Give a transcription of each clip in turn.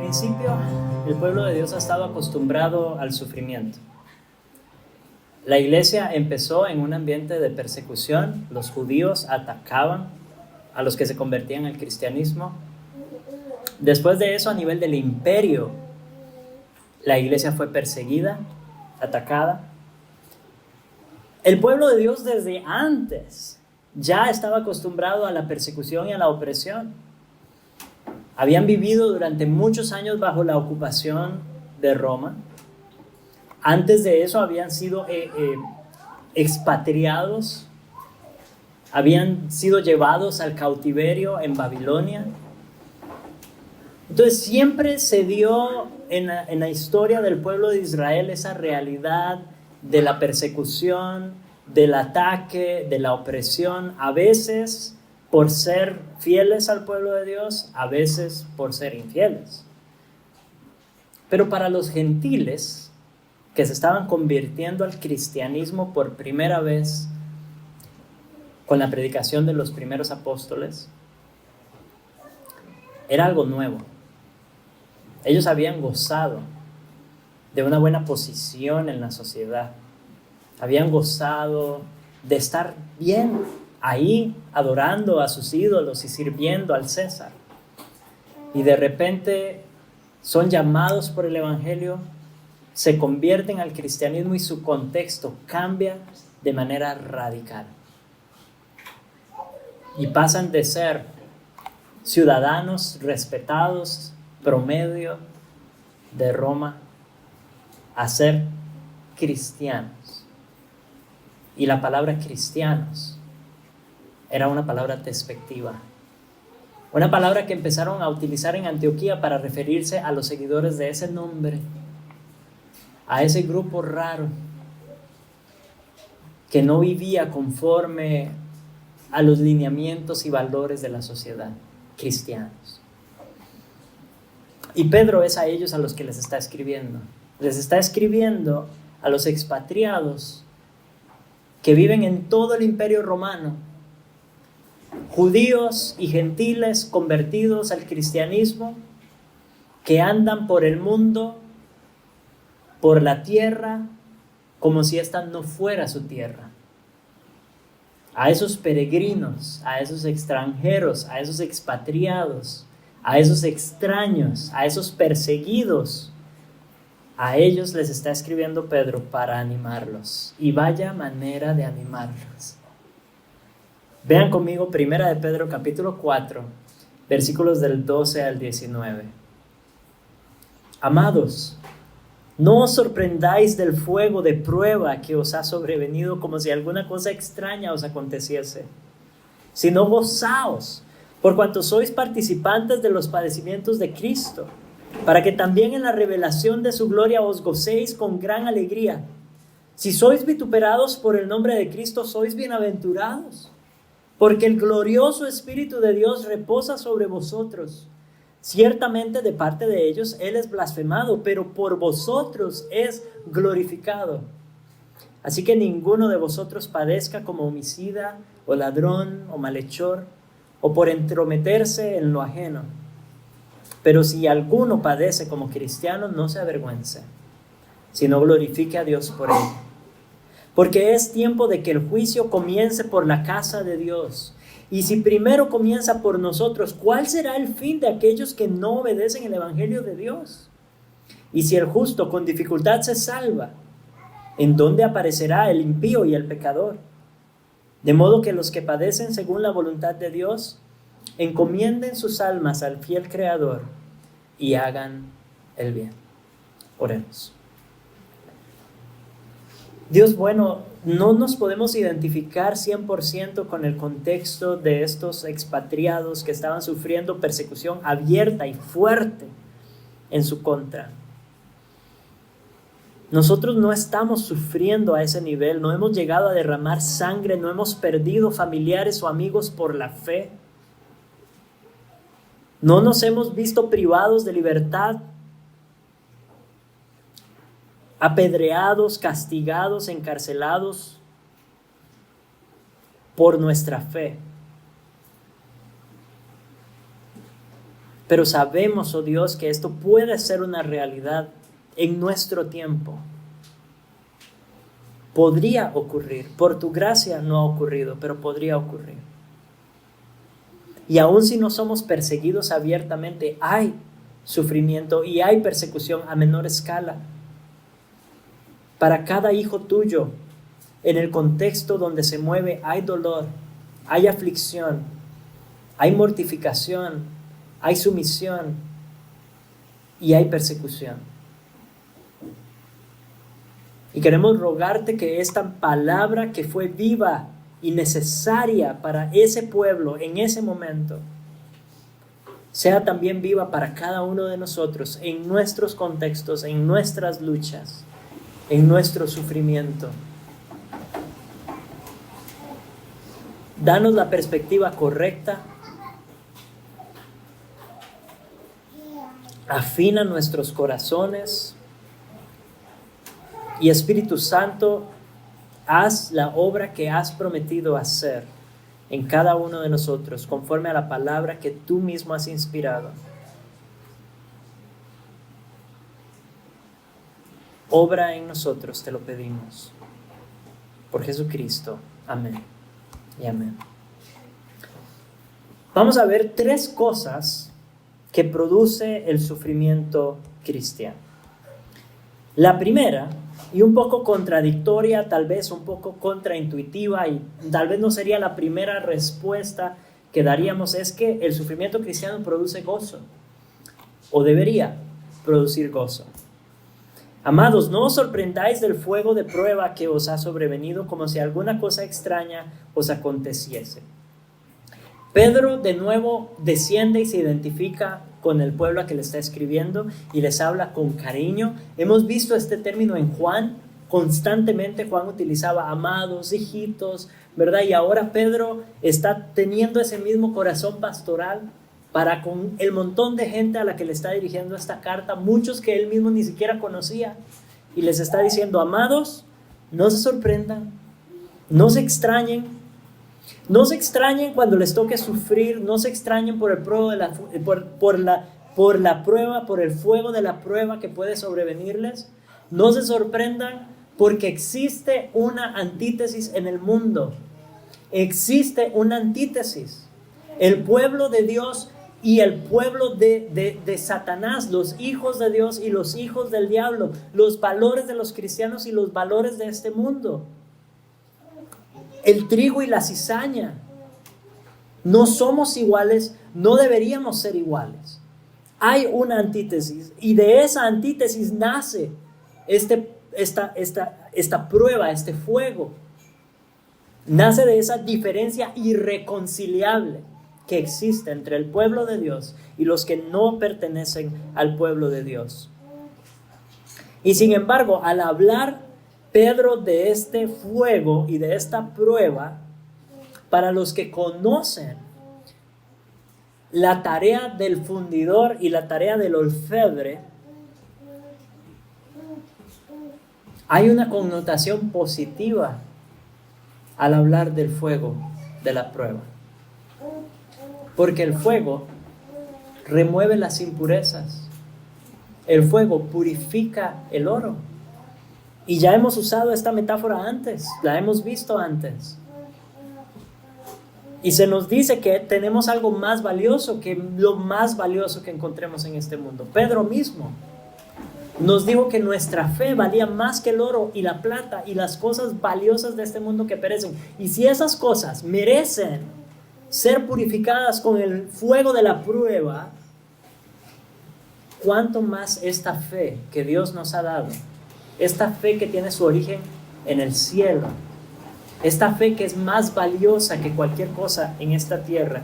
principio, el pueblo de Dios ha estado acostumbrado al sufrimiento. La iglesia empezó en un ambiente de persecución. Los judíos atacaban a los que se convertían al cristianismo. Después de eso, a nivel del imperio, la iglesia fue perseguida, atacada. El pueblo de Dios desde antes ya estaba acostumbrado a la persecución y a la opresión. Habían vivido durante muchos años bajo la ocupación de Roma. Antes de eso habían sido expatriados, habían sido llevados al cautiverio en Babilonia. Entonces siempre se dio en la historia del pueblo de Israel esa realidad de la persecución, del ataque, de la opresión, a veces por ser fieles al pueblo de Dios, a veces por ser infieles. Pero para los gentiles que se estaban convirtiendo al cristianismo por primera vez con la predicación de los primeros apóstoles, era algo nuevo. Ellos habían gozado de una buena posición en la sociedad. Habían gozado de estar bien ahí, adorando a sus ídolos y sirviendo al César. Y de repente son llamados por el Evangelio, se convierten al cristianismo y su contexto cambia de manera radical. Y pasan de ser ciudadanos respetados, promedio de Roma, a ser cristianos. Y la palabra cristianos era una palabra despectiva. Una palabra que empezaron a utilizar en Antioquía para referirse a los seguidores de ese nombre, a ese grupo raro que no vivía conforme a los lineamientos y valores de la sociedad, cristianos. Y Pedro es a ellos a los que les está escribiendo. Les está escribiendo a los expatriados que viven en todo el imperio romano, judíos y gentiles convertidos al cristianismo, que andan por el mundo, por la tierra, como si esta no fuera su tierra. A esos peregrinos, a esos extranjeros, a esos expatriados, a esos extraños, a esos perseguidos, a ellos les está escribiendo Pedro para animarlos. Y vaya manera de animarlos. Vean conmigo 1 de Pedro capítulo 4, versículos del 12 al 19. Amados, no os sorprendáis del fuego de prueba que os ha sobrevenido como si alguna cosa extraña os aconteciese, sino gozaos, por cuanto sois participantes de los padecimientos de Cristo, para que también en la revelación de su gloria os gocéis con gran alegría. Si sois vituperados por el nombre de Cristo, sois bienaventurados, porque el glorioso Espíritu de Dios reposa sobre vosotros. Ciertamente de parte de ellos Él es blasfemado, pero por vosotros es glorificado. Así que ninguno de vosotros padezca como homicida, o ladrón, o malhechor, o por entrometerse en lo ajeno. Pero si alguno padece como cristiano, no se avergüence, sino glorifique a Dios por él. Porque es tiempo de que el juicio comience por la casa de Dios. Y si primero comienza por nosotros, ¿cuál será el fin de aquellos que no obedecen el Evangelio de Dios? Y si el justo con dificultad se salva, ¿en dónde aparecerá el impío y el pecador? De modo que los que padecen según la voluntad de Dios, encomienden sus almas al fiel Creador y hagan el bien. Oremos. Dios bueno, no nos podemos identificar 100% con el contexto de estos expatriados que estaban sufriendo persecución abierta y fuerte en su contra. Nosotros no estamos sufriendo a ese nivel, no hemos llegado a derramar sangre, no hemos perdido familiares o amigos por la fe. No nos hemos visto privados de libertad, apedreados, castigados, encarcelados por nuestra fe. Pero sabemos, oh Dios, que esto puede ser una realidad en nuestro tiempo. Podría ocurrir. Por tu gracia no ha ocurrido, pero podría ocurrir. Y aun si no somos perseguidos abiertamente, hay sufrimiento y hay persecución a menor escala. Para cada hijo tuyo, en el contexto donde se mueve, hay dolor, hay aflicción, hay mortificación, hay sumisión y hay persecución. Y queremos rogarte que esta palabra que fue viva y necesaria para ese pueblo en ese momento, sea también viva para cada uno de nosotros en nuestros contextos, en nuestras luchas, en nuestro sufrimiento. Danos la perspectiva correcta. Afina nuestros corazones. Y Espíritu Santo, haz la obra que has prometido hacer en cada uno de nosotros, conforme a la palabra que tú mismo has inspirado. Obra en nosotros, te lo pedimos. Por Jesucristo. Amén y amén. Vamos a ver 3 cosas que produce el sufrimiento cristiano. La primera, y un poco contradictoria, tal vez un poco contraintuitiva, y tal vez no sería la primera respuesta que daríamos, es que el sufrimiento cristiano produce gozo, o debería producir gozo. Amados, no os sorprendáis del fuego de prueba que os ha sobrevenido, como si alguna cosa extraña os aconteciese. Pedro de nuevo desciende y se identifica con el pueblo a que le está escribiendo y les habla con cariño. Hemos visto este término en Juan. Constantemente Juan utilizaba amados, hijitos, ¿verdad? Y ahora Pedro está teniendo ese mismo corazón pastoral para con el montón de gente a la que le está dirigiendo esta carta, muchos que él mismo ni siquiera conocía, y les está diciendo: amados, no se sorprendan, no se extrañen, cuando les toque sufrir, no se extrañen por el fuego por el fuego de la prueba que puede sobrevenirles. No se sorprendan porque existe una antítesis en el mundo. Existe una antítesis. El pueblo de Dios y el pueblo de Satanás, los hijos de Dios y los hijos del diablo, los valores de los cristianos y los valores de este mundo. El trigo y la cizaña. No somos iguales, no deberíamos ser iguales. Hay una antítesis y de esa antítesis nace esta prueba, este fuego. Nace de esa diferencia irreconciliable que existe entre el pueblo de Dios y los que no pertenecen al pueblo de Dios. Y sin embargo, al hablar Pedro de este fuego y de esta prueba, para los que conocen la tarea del fundidor y la tarea del orfebre, hay una connotación positiva al hablar del fuego de la prueba. Porque el fuego remueve las impurezas. El fuego purifica el oro. Y ya hemos usado esta metáfora antes, la hemos visto antes. Y se nos dice que tenemos algo más valioso que lo más valioso que encontremos en este mundo. Pedro mismo nos dijo que nuestra fe valía más que el oro y la plata y las cosas valiosas de este mundo que perecen. Y si esas cosas merecen ser purificadas con el fuego de la prueba, ¿cuánto más esta fe que Dios nos ha dado? Esta fe que tiene su origen en el cielo. Esta fe que es más valiosa que cualquier cosa en esta tierra.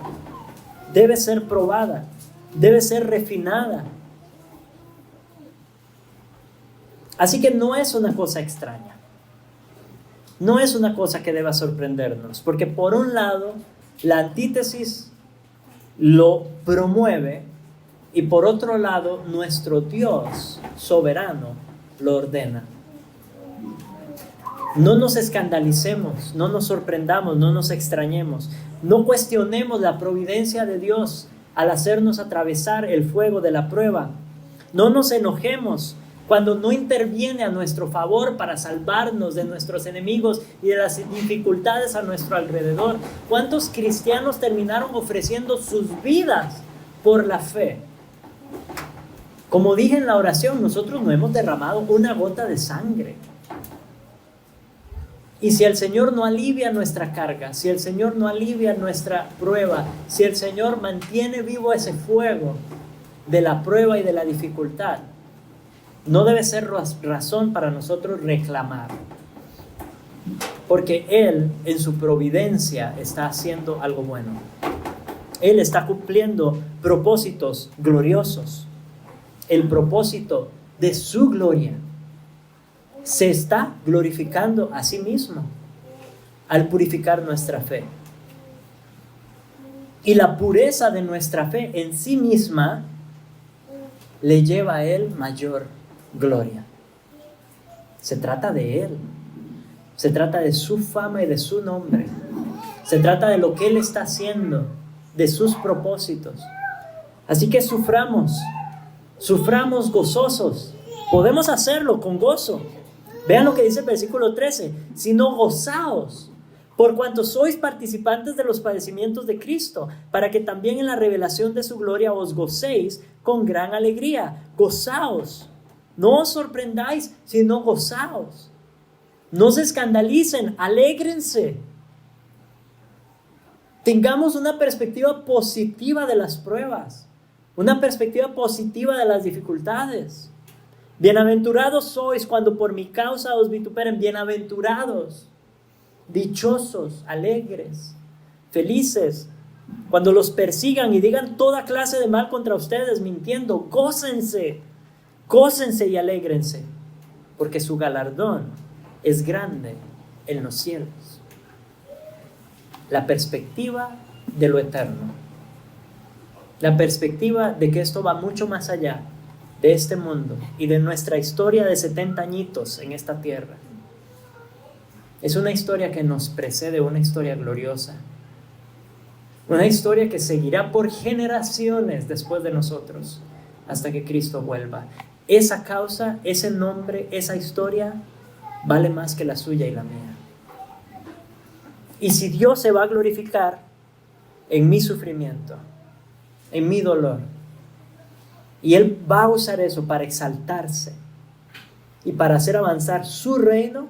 Debe ser probada, debe ser refinada. Así que no es una cosa extraña. No es una cosa que deba sorprendernos. Porque por un lado, la antítesis lo promueve y por otro lado, nuestro Dios soberano lo ordena. No nos escandalicemos, no nos sorprendamos, no nos extrañemos, no cuestionemos la providencia de Dios al hacernos atravesar el fuego de la prueba. No nos enojemos cuando no interviene a nuestro favor para salvarnos de nuestros enemigos y de las dificultades a nuestro alrededor. ¿Cuántos cristianos terminaron ofreciendo sus vidas por la fe? Como dije en la oración, nosotros no hemos derramado una gota de sangre. Y si el Señor no alivia nuestra carga, si el Señor no alivia nuestra prueba, si el Señor mantiene vivo ese fuego de la prueba y de la dificultad, no debe ser razón para nosotros reclamar. Porque Él, en su providencia, está haciendo algo bueno. Él está cumpliendo propósitos gloriosos. El propósito de su gloria. Se está glorificando a sí mismo al purificar nuestra fe. Y la pureza de nuestra fe en sí misma le lleva a Él mayor gloria. Se trata de Él. Se trata de su fama y de su nombre. Se trata de lo que Él está haciendo, de sus propósitos. Así que suframos gozosos. Podemos hacerlo con gozo. Vean lo que dice el versículo 13. Sino gozaos, por cuanto sois participantes de los padecimientos de Cristo, para que también en la revelación de su gloria os gocéis con gran alegría. Gozaos. No os sorprendáis, sino gozaos. No se escandalicen, alégrense. Tengamos una perspectiva positiva de las pruebas, una perspectiva positiva de las dificultades. Bienaventurados sois cuando por mi causa os vituperen. Bienaventurados, dichosos, alegres, felices, cuando los persigan y digan toda clase de mal contra ustedes, mintiendo. Gócense y alégrense, porque su galardón es grande en los cielos. La perspectiva de lo eterno, la perspectiva de que esto va mucho más allá de este mundo y de nuestra historia de 70 añitos en esta tierra. Es una historia que nos precede, una historia gloriosa, una historia que seguirá por generaciones después de nosotros hasta que Cristo vuelva. Esa causa, ese nombre, esa historia vale más que la suya y la mía. Y si Dios se va a glorificar en mi sufrimiento, en mi dolor, y Él va a usar eso para exaltarse y para hacer avanzar su reino,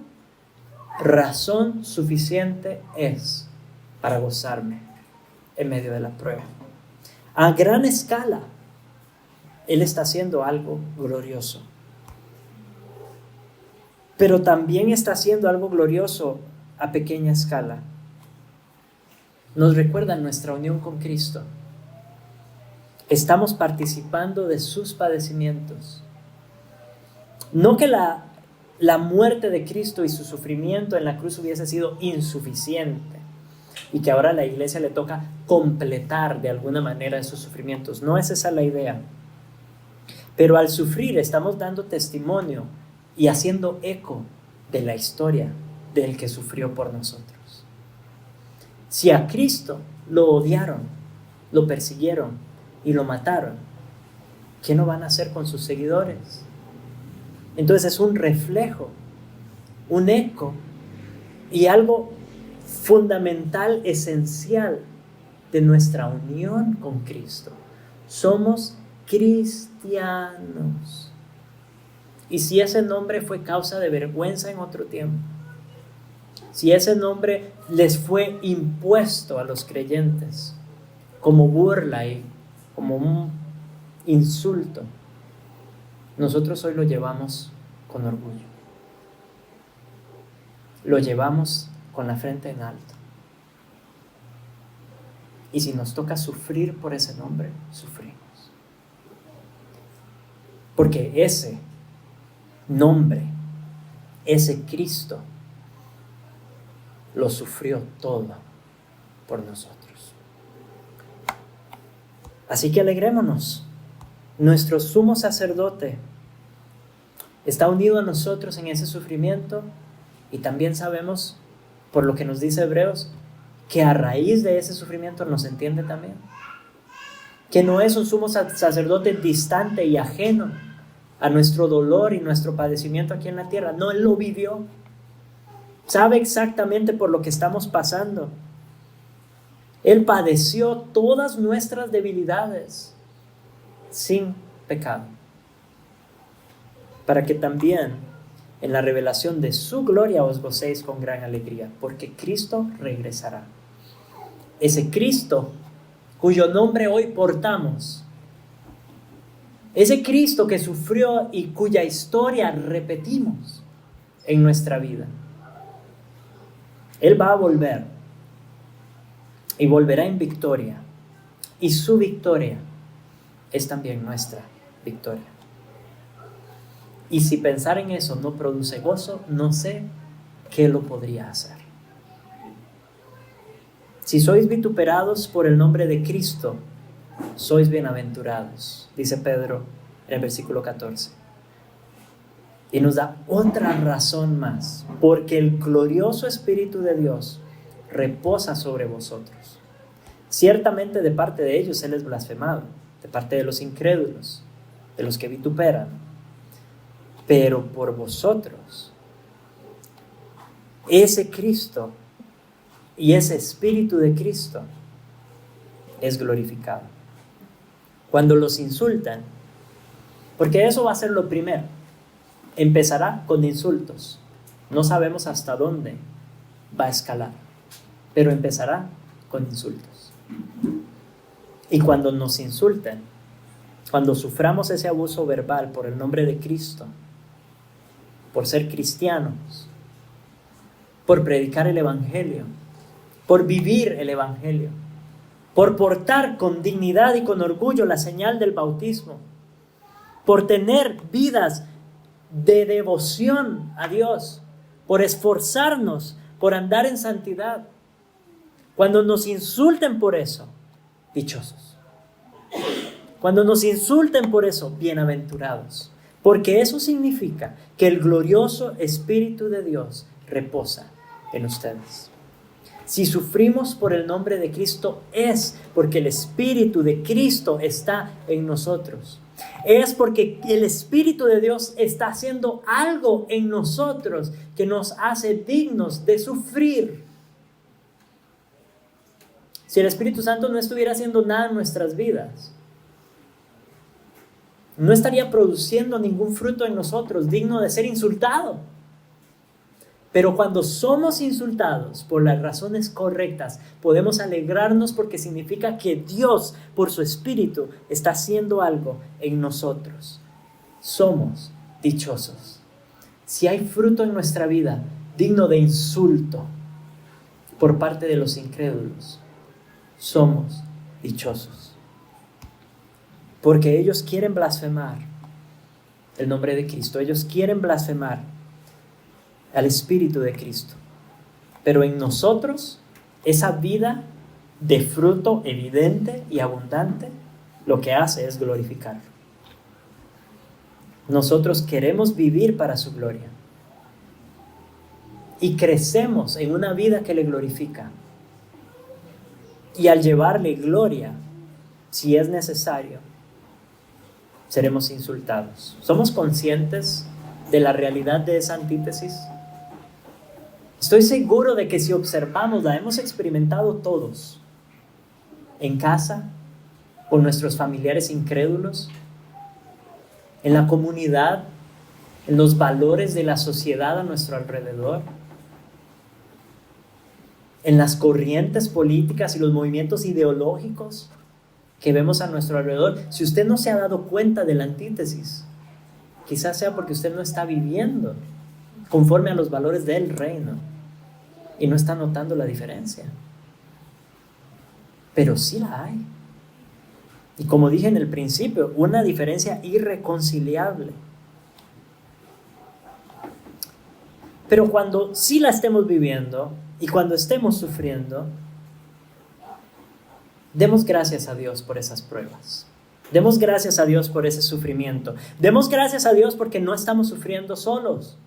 razón suficiente es para gozarme en medio de la prueba. A gran escala, Él está haciendo algo glorioso. Pero también está haciendo algo glorioso a pequeña escala. Nos recuerda nuestra unión con Cristo. Estamos participando de sus padecimientos. No que la muerte de Cristo y su sufrimiento en la cruz hubiese sido insuficiente y que ahora a la iglesia le toca completar de alguna manera esos sufrimientos. No es esa la idea. Pero al sufrir estamos dando testimonio y haciendo eco de la historia del que sufrió por nosotros. Si a Cristo lo odiaron, lo persiguieron y lo mataron, ¿qué no van a hacer con sus seguidores? Entonces es un reflejo, un eco y algo fundamental, esencial de nuestra unión con Cristo. Somos cristianos. Y si ese nombre fue causa de vergüenza en otro tiempo, si ese nombre les fue impuesto a los creyentes como burla y como un insulto, nosotros hoy lo llevamos con orgullo. Lo llevamos con la frente en alto. Y si nos toca sufrir por ese nombre, sufrimos. Porque ese nombre, ese Cristo, lo sufrió todo por nosotros. Así que alegrémonos. Nuestro sumo sacerdote está unido a nosotros en ese sufrimiento y también sabemos, por lo que nos dice Hebreos, que a raíz de ese sufrimiento nos entiende también. que no es un sumo sacerdote distante y ajeno a nuestro dolor y nuestro padecimiento aquí en la tierra. No, Él lo vivió. Sabe exactamente por lo que estamos pasando. Él padeció todas nuestras debilidades sin pecado, para que también en la revelación de su gloria os gocéis con gran alegría, porque Cristo regresará. Ese Cristo cuyo nombre hoy portamos, ese Cristo que sufrió y cuya historia repetimos en nuestra vida, Él va a volver y volverá en victoria, y su victoria es también nuestra victoria. Y si pensar en eso no produce gozo, no sé qué lo podría hacer. Si sois vituperados por el nombre de Cristo, sois bienaventurados, dice Pedro en el versículo 14. Y nos da otra razón más, porque el glorioso Espíritu de Dios reposa sobre vosotros. Ciertamente de parte de ellos Él es blasfemado, de parte de los incrédulos, de los que vituperan, pero por vosotros, ese Cristo y ese Espíritu de Cristo es glorificado. Cuando los insultan, porque eso va a ser lo primero, empezará con insultos. No sabemos hasta dónde va a escalar, pero empezará con insultos. Y cuando nos insulten, cuando suframos ese abuso verbal por el nombre de Cristo, por ser cristianos, por predicar el Evangelio, por vivir el Evangelio, por portar con dignidad y con orgullo la señal del bautismo, por tener vidas de devoción a Dios, por esforzarnos, por andar en santidad. Cuando nos insulten por eso, dichosos. Cuando nos insulten por eso, bienaventurados. Porque eso significa que el glorioso Espíritu de Dios reposa en ustedes. Si sufrimos por el nombre de Cristo, es porque el Espíritu de Cristo está en nosotros. Es porque el Espíritu de Dios está haciendo algo en nosotros que nos hace dignos de sufrir. Si el Espíritu Santo no estuviera haciendo nada en nuestras vidas, no estaría produciendo ningún fruto en nosotros digno de ser insultado. Pero cuando somos insultados por las razones correctas, podemos alegrarnos porque significa que Dios, por su Espíritu, está haciendo algo en nosotros. Somos dichosos. Si hay fruto en nuestra vida digno de insulto por parte de los incrédulos, somos dichosos. Porque ellos quieren blasfemar el nombre de Cristo. Ellos quieren blasfemar al Espíritu de Cristo. Pero en nosotros, esa vida de fruto evidente y abundante, lo que hace es glorificarlo. Nosotros queremos vivir para su gloria. Y crecemos en una vida que le glorifica. Y al llevarle gloria, si es necesario, seremos insultados. ¿Somos conscientes de la realidad de esa antítesis? Estoy seguro de que si observamos, la hemos experimentado todos. En casa, con nuestros familiares incrédulos, en la comunidad, en los valores de la sociedad a nuestro alrededor, en las corrientes políticas y los movimientos ideológicos que vemos a nuestro alrededor. Si usted no se ha dado cuenta de la antítesis, quizás sea porque usted no está viviendo conforme a los valores del reino y no está notando la diferencia. Pero sí la hay. Y como dije en el principio, una diferencia irreconciliable. Pero cuando sí la estemos viviendo y cuando estemos sufriendo, demos gracias a Dios por esas pruebas. Demos gracias a Dios por ese sufrimiento. Demos gracias a Dios porque no estamos sufriendo solos.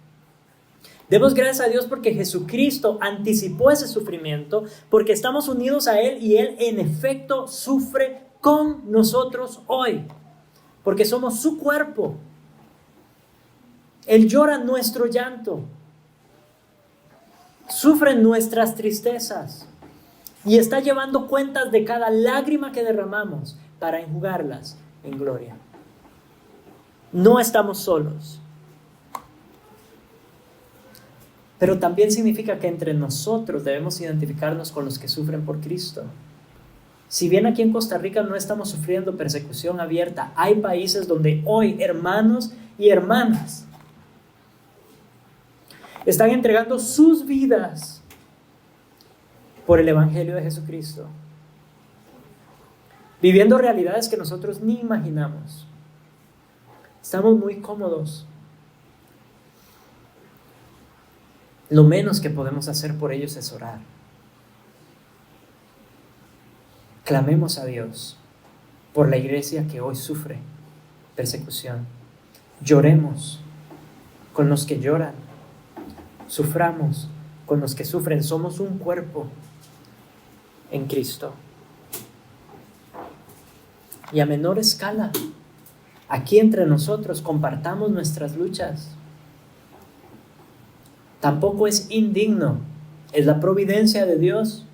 Demos gracias a Dios porque Jesucristo anticipó ese sufrimiento, porque estamos unidos a Él y Él en efecto sufre con nosotros hoy, porque somos su cuerpo. Él llora nuestro llanto, sufre nuestras tristezas y está llevando cuentas de cada lágrima que derramamos para enjugarlas en gloria. No estamos solos. Pero también significa que entre nosotros debemos identificarnos con los que sufren por Cristo. Si bien aquí en Costa Rica no estamos sufriendo persecución abierta, hay países donde hoy hermanos y hermanas están entregando sus vidas por el Evangelio de Jesucristo, viviendo realidades que nosotros ni imaginamos. Estamos muy cómodos. Lo menos que podemos hacer por ellos es orar. Clamemos a Dios por la iglesia que hoy sufre persecución. Lloremos con los que lloran. Suframos con los que sufren. Somos un cuerpo en Cristo. Y a menor escala, aquí entre nosotros compartamos nuestras luchas. Tampoco es indigno, es la providencia de Dios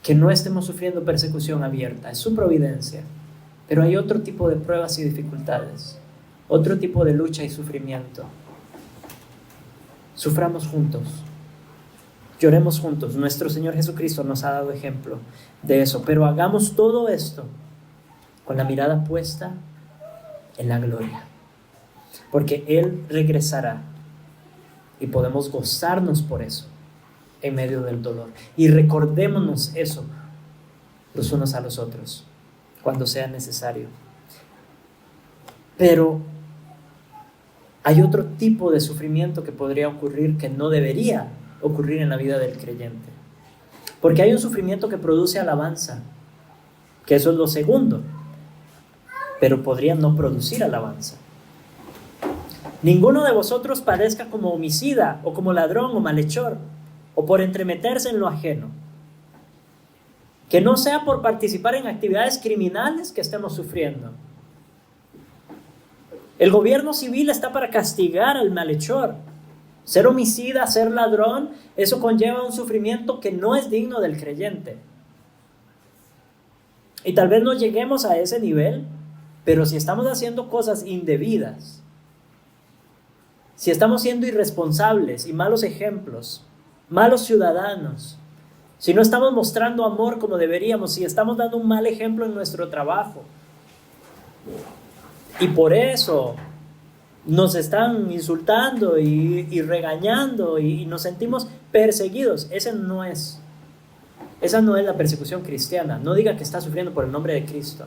que no estemos sufriendo persecución abierta, es su providencia. Pero hay otro tipo de pruebas y dificultades, otro tipo de lucha y sufrimiento. Suframos juntos, lloremos juntos. Nuestro Señor Jesucristo nos ha dado ejemplo de eso, pero hagamos todo esto con la mirada puesta en la gloria, porque Él regresará y podemos gozarnos por eso en medio del dolor. Y recordémonos eso los unos a los otros cuando sea necesario. Pero hay otro tipo de sufrimiento que podría ocurrir que no debería ocurrir en la vida del creyente. Porque hay un sufrimiento que produce alabanza, que eso es lo segundo, pero podría no producir alabanza. Ninguno de vosotros padezca como homicida, o como ladrón o malhechor, o por entremeterse en lo ajeno. Que no sea por participar en actividades criminales que estemos sufriendo. El gobierno civil está para castigar al malhechor. Ser homicida, ser ladrón, eso conlleva un sufrimiento que no es digno del creyente. Y tal vez no lleguemos a ese nivel, pero si estamos haciendo cosas indebidas, si estamos siendo irresponsables y malos ejemplos, malos ciudadanos, si no estamos mostrando amor como deberíamos, si estamos dando un mal ejemplo en nuestro trabajo, y por eso nos están insultando y regañando y nos sentimos perseguidos, esa no es la persecución cristiana. No diga que está sufriendo por el nombre de Cristo.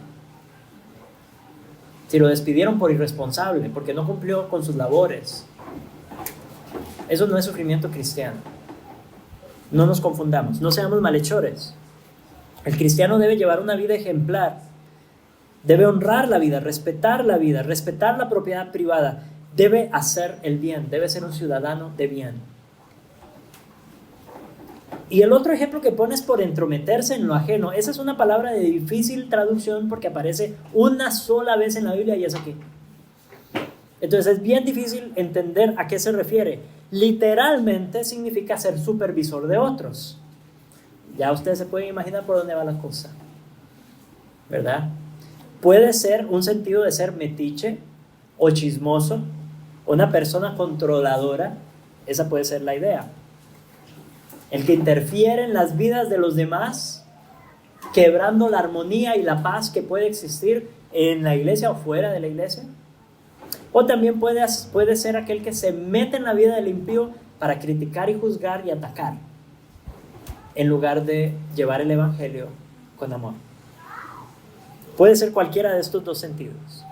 Si lo despidieron por irresponsable, porque no cumplió con sus labores, eso no es sufrimiento cristiano. No nos confundamos, no seamos malhechores. El cristiano debe llevar una vida ejemplar. Debe honrar la vida, respetar la propiedad privada. Debe hacer el bien, debe ser un ciudadano de bien. Y el otro ejemplo que pones por entrometerse en lo ajeno, esa es una palabra de difícil traducción porque aparece una sola vez en la Biblia y es aquí. Entonces es bien difícil entender a qué se refiere. Literalmente significa ser supervisor de otros. Ya ustedes se pueden imaginar por dónde va la cosa, ¿verdad? Puede ser un sentido de ser metiche o chismoso, una persona controladora, esa puede ser la idea. El que interfiere en las vidas de los demás, quebrando la armonía y la paz que puede existir en la iglesia o fuera de la iglesia. O también puede ser aquel que se mete en la vida del impío para criticar y juzgar y atacar, en lugar de llevar el evangelio con amor. Puede ser cualquiera de estos dos sentidos.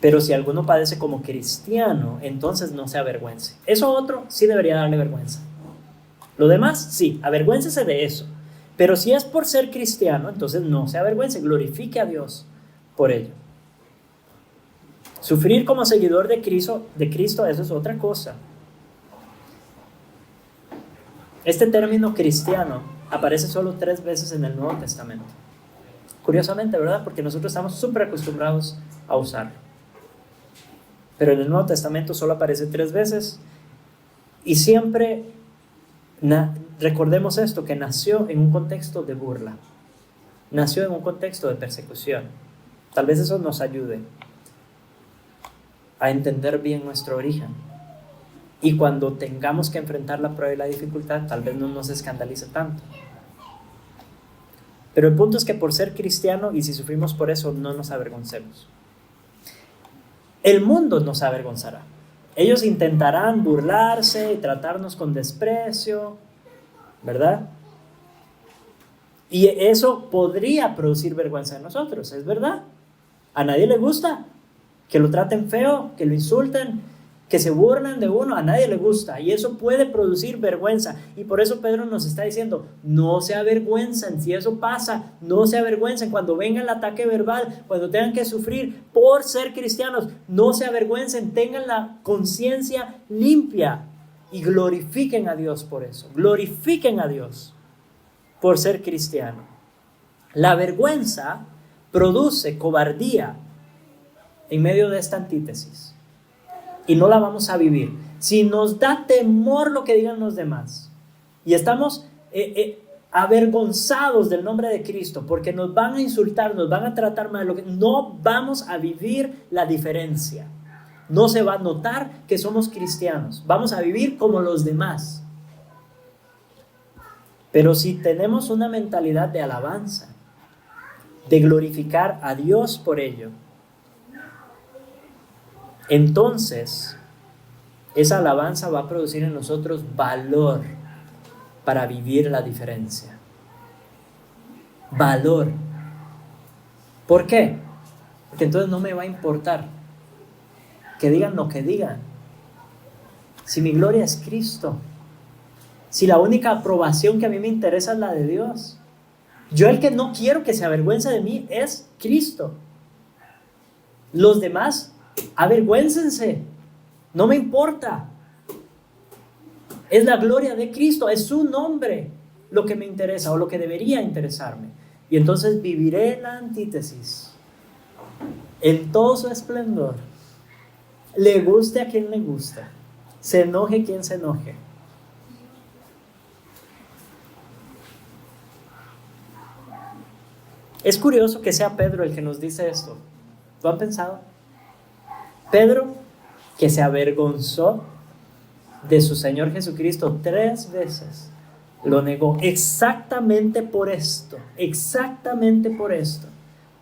Pero si alguno padece como cristiano, entonces no se avergüence. Eso otro sí debería darle vergüenza. Lo demás, sí, avergüéncese de eso. Pero si es por ser cristiano, entonces no se avergüence, glorifique a Dios por ello. Sufrir como seguidor de Cristo, eso es otra cosa. Este término cristiano aparece solo 3 veces en el Nuevo Testamento. Curiosamente, ¿verdad? Porque nosotros estamos súper acostumbrados a usarlo. Pero en el Nuevo Testamento solo aparece 3 veces. Y siempre, recordemos esto, que nació en un contexto de burla. Nació en un contexto de persecución. Tal vez eso nos ayude a entender bien nuestro origen. Y cuando tengamos que enfrentar la prueba y la dificultad, tal vez no nos escandalice tanto. Pero el punto es que por ser cristiano, y si sufrimos por eso, no nos avergoncemos. El mundo nos avergonzará. Ellos intentarán burlarse y tratarnos con desprecio, ¿verdad? Y eso podría producir vergüenza en nosotros, ¿es verdad? A nadie le gusta que lo traten feo, que lo insulten, que se burlen de uno, a nadie le gusta, y eso puede producir vergüenza. Y por eso Pedro nos está diciendo, no se avergüencen, si eso pasa, no se avergüencen cuando venga el ataque verbal, cuando tengan que sufrir por ser cristianos, no se avergüencen, tengan la conciencia limpia y glorifiquen a Dios por eso, glorifiquen a Dios por ser cristiano. La vergüenza produce cobardía en medio de esta antítesis. Y no la vamos a vivir. Si nos da temor lo que digan los demás y estamos avergonzados del nombre de Cristo porque nos van a insultar, nos van a tratar mal, no vamos a vivir la diferencia. No se va a notar que somos cristianos. Vamos a vivir como los demás. Pero si tenemos una mentalidad de alabanza, de glorificar a Dios por ello, entonces esa alabanza va a producir en nosotros valor para vivir la diferencia. Valor. ¿Por qué? Porque entonces no me va a importar que digan lo que digan. Si mi gloria es Cristo, si la única aprobación que a mí me interesa es la de Dios, yo el que no quiero que se avergüence de mí es Cristo. Los demás, avergüéncense, no me importa. Es la gloria de Cristo, es su nombre lo que me interesa o lo que debería interesarme. Y entonces viviré en la antítesis, en todo su esplendor. Le guste a quien le gusta, se enoje quien se enoje. Es curioso que sea Pedro el que nos dice esto. ¿Lo han pensado? Pedro, que se avergonzó de su Señor Jesucristo 3 veces, lo negó exactamente por esto,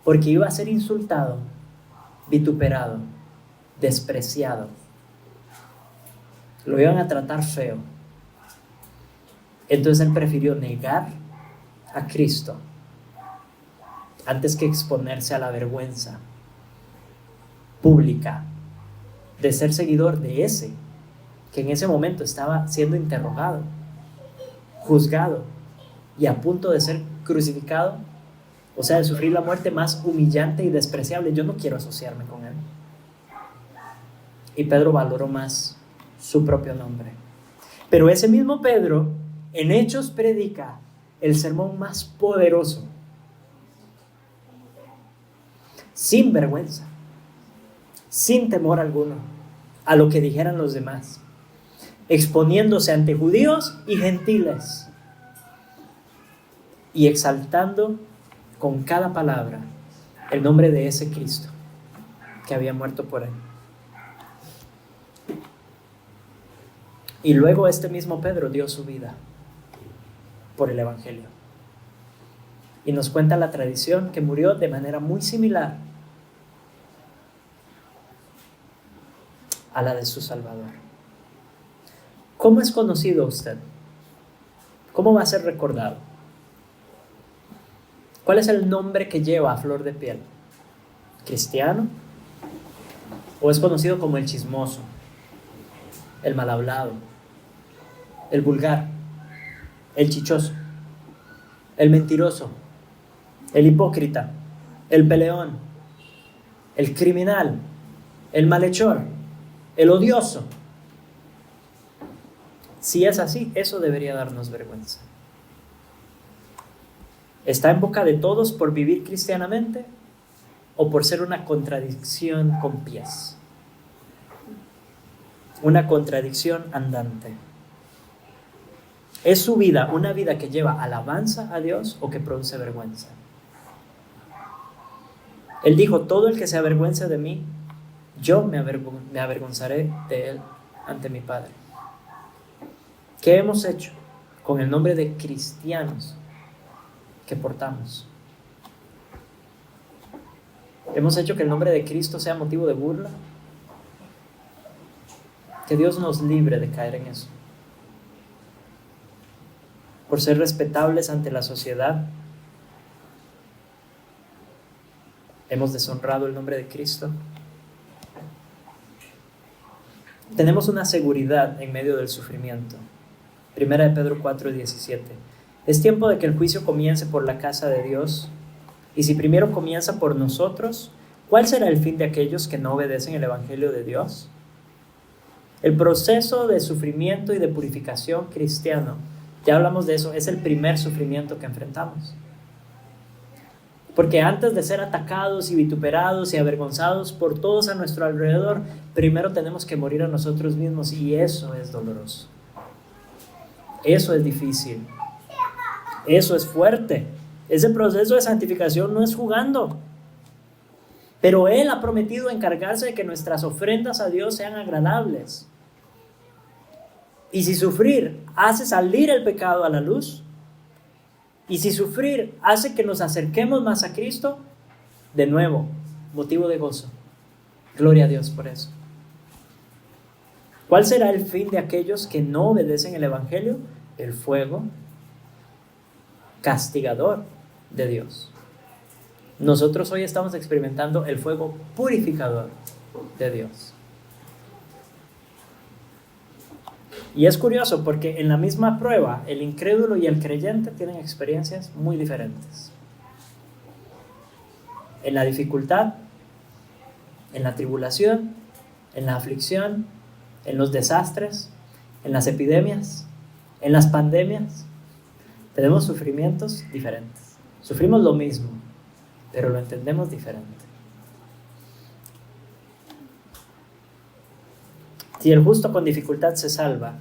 porque iba a ser insultado, vituperado, despreciado. Lo iban a tratar feo. Entonces él prefirió negar a Cristo antes que exponerse a la vergüenza pública de ser seguidor de ese que en ese momento estaba siendo interrogado, juzgado y a punto de ser crucificado, o sea, de sufrir la muerte más humillante y despreciable. Yo no quiero asociarme con él. Y Pedro valoró más su propio nombre. Pero ese mismo Pedro en Hechos predica el sermón más poderoso, sin vergüenza, sin temor alguno a lo que dijeran los demás, exponiéndose ante judíos y gentiles y exaltando con cada palabra el nombre de ese Cristo que había muerto por él. Y luego este mismo Pedro dio su vida por el Evangelio. Y nos cuenta la tradición que murió de manera muy similar a la de su Salvador. ¿Cómo es conocido usted? ¿Cómo va a ser recordado? ¿Cuál es el nombre que lleva a flor de piel? ¿Cristiano? ¿O es conocido como el chismoso, el mal hablado, el vulgar, el chichoso, el mentiroso, el hipócrita, el peleón, el criminal, el malhechor, el odioso? Si es así, eso debería darnos vergüenza. ¿Está en boca de todos por vivir cristianamente o por ser una contradicción con pies? Una contradicción andante. ¿Es su vida una vida que lleva alabanza a Dios o que produce vergüenza? Él dijo, todo el que se avergüence de mí, yo me avergonzaré de él ante mi Padre. ¿Qué hemos hecho con el nombre de cristianos que portamos? ¿Hemos hecho que el nombre de Cristo sea motivo de burla? Que Dios nos libre de caer en eso. Por ser respetables ante la sociedad, hemos deshonrado el nombre de Cristo. Tenemos una seguridad en medio del sufrimiento. Primera de Pedro 4:17. Es tiempo de que el juicio comience por la casa de Dios. Y si primero comienza por nosotros, ¿cuál será el fin de aquellos que no obedecen el Evangelio de Dios? El proceso de sufrimiento y de purificación cristiano, ya hablamos de eso, es el primer sufrimiento que enfrentamos. Porque antes de ser atacados y vituperados y avergonzados por todos a nuestro alrededor, primero tenemos que morir a nosotros mismos, y eso es doloroso. Eso es difícil. Eso es fuerte. Ese proceso de santificación no es jugando. Pero Él ha prometido encargarse de que nuestras ofrendas a Dios sean agradables. Y si sufrir hace salir el pecado a la luz, y si sufrir hace que nos acerquemos más a Cristo, de nuevo, motivo de gozo. Gloria a Dios por eso. ¿Cuál será el fin de aquellos que no obedecen el Evangelio? El fuego castigador de Dios. Nosotros hoy estamos experimentando el fuego purificador de Dios. Y es curioso porque en la misma prueba, el incrédulo y el creyente tienen experiencias muy diferentes. En la dificultad, en la tribulación, en la aflicción, en los desastres, en las epidemias, en las pandemias, tenemos sufrimientos diferentes. Sufrimos lo mismo, pero lo entendemos diferente. Si el justo con dificultad se salva,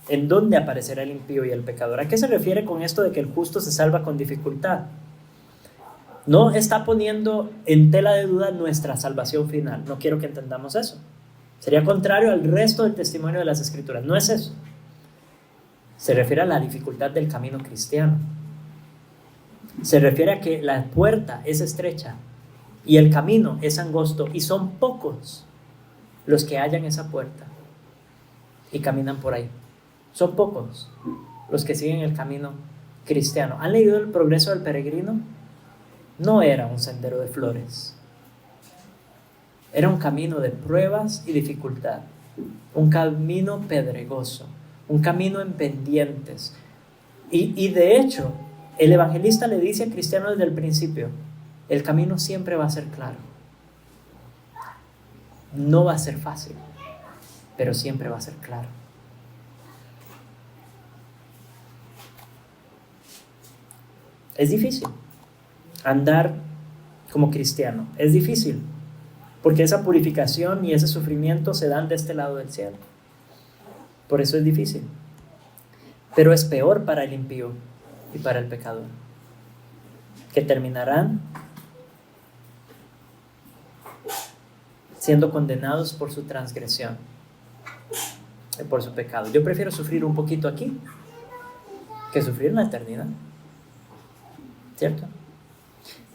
¿en dónde aparecerá el impío y el pecador? ¿A qué se refiere con esto de que el justo se salva con dificultad? No está poniendo en tela de duda nuestra salvación final. No quiero que entendamos eso. Sería contrario al resto del testimonio de las Escrituras. No es eso. Se refiere a la dificultad del camino cristiano. Se refiere a que la puerta es estrecha y el camino es angosto, y son pocos los que hallan esa puerta y caminan por ahí. Son pocos los que siguen el camino cristiano. ¿Han leído El progreso del peregrino? No era un sendero de flores. Era un camino de pruebas y dificultad. Un camino pedregoso. Un camino en pendientes. Y de hecho, el evangelista le dice al cristiano desde el principio, el camino siempre va a ser claro. No va a ser fácil, pero siempre va a ser claro. Es difícil andar como cristiano. Es difícil, porque esa purificación y ese sufrimiento se dan de este lado del cielo. Por eso es difícil. Pero es peor para el impío y para el pecador, que terminarán siendo condenados por su transgresión, por su pecado. Yo prefiero sufrir un poquito aquí que sufrir en la eternidad, ¿cierto?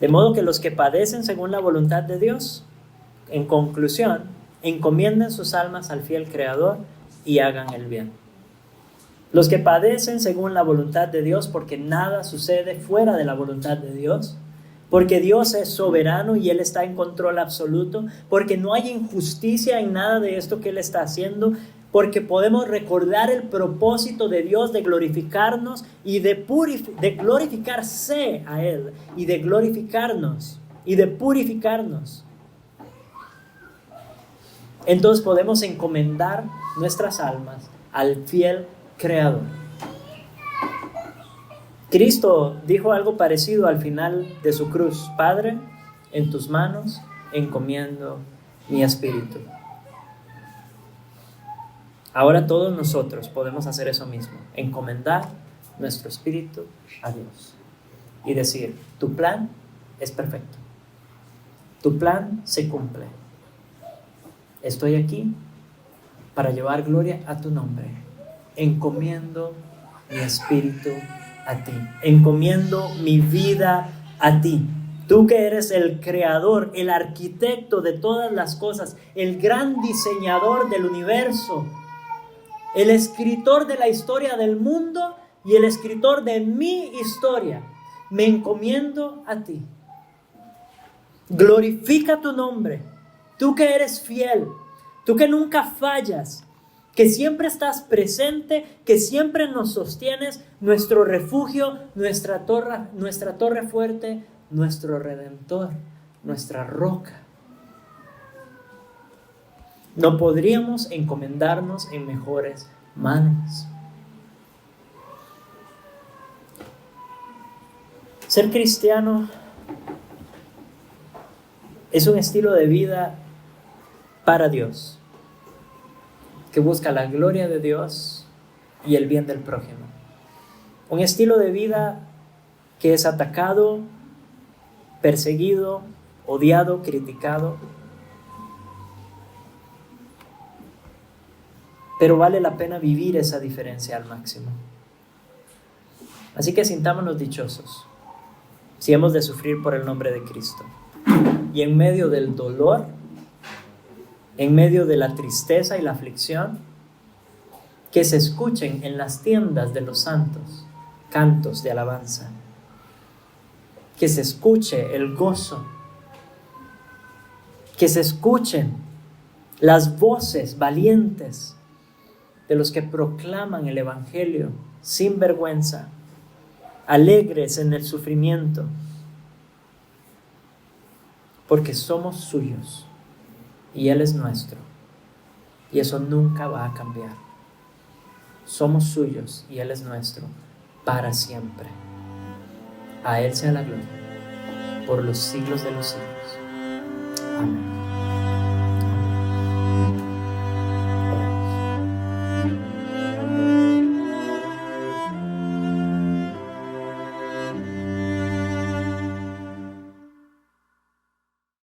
De modo que los que padecen según la voluntad de Dios, en conclusión, encomienden sus almas al fiel Creador y hagan el bien. Los que padecen según la voluntad de Dios, porque nada sucede fuera de la voluntad de Dios, porque Dios es soberano y Él está en control absoluto, porque no hay injusticia en nada de esto que Él está haciendo, porque podemos recordar el propósito de Dios de glorificarnos y de glorificarse a Él, y de glorificarnos y de purificarnos. Entonces podemos encomendar nuestras almas al fiel Creador. Cristo dijo algo parecido al final de su cruz: Padre, en tus manos encomiendo mi espíritu. Ahora todos nosotros podemos hacer eso mismo, encomendar nuestro espíritu a Dios y decir: tu plan es perfecto, tu plan se cumple. Estoy aquí para llevar gloria a tu nombre. Encomiendo mi espíritu a ti, encomiendo mi vida a ti. Tú que eres el creador, el arquitecto de todas las cosas, el gran diseñador del universo, el escritor de la historia del mundo y el escritor de mi historia, me encomiendo a ti. Glorifica tu nombre, tú que eres fiel, tú que nunca fallas, que siempre estás presente, que siempre nos sostienes, nuestro refugio, nuestra torre fuerte, nuestro redentor, nuestra roca. No podríamos encomendarnos en mejores manos. Ser cristiano es un estilo de vida para Dios, que busca la gloria de Dios y el bien del prójimo. Un estilo de vida que es atacado, perseguido, odiado, criticado, pero vale la pena vivir esa diferencia al máximo. Así que sintámonos dichosos si hemos de sufrir por el nombre de Cristo. Y en medio del dolor, en medio de la tristeza y la aflicción, que se escuchen en las tiendas de los santos cantos de alabanza, que se escuche el gozo, que se escuchen las voces valientes de los que proclaman el Evangelio sin vergüenza, alegres en el sufrimiento, porque somos suyos y Él es nuestro, y eso nunca va a cambiar. Somos suyos y Él es nuestro para siempre. A Él sea la gloria por los siglos de los siglos. Amén.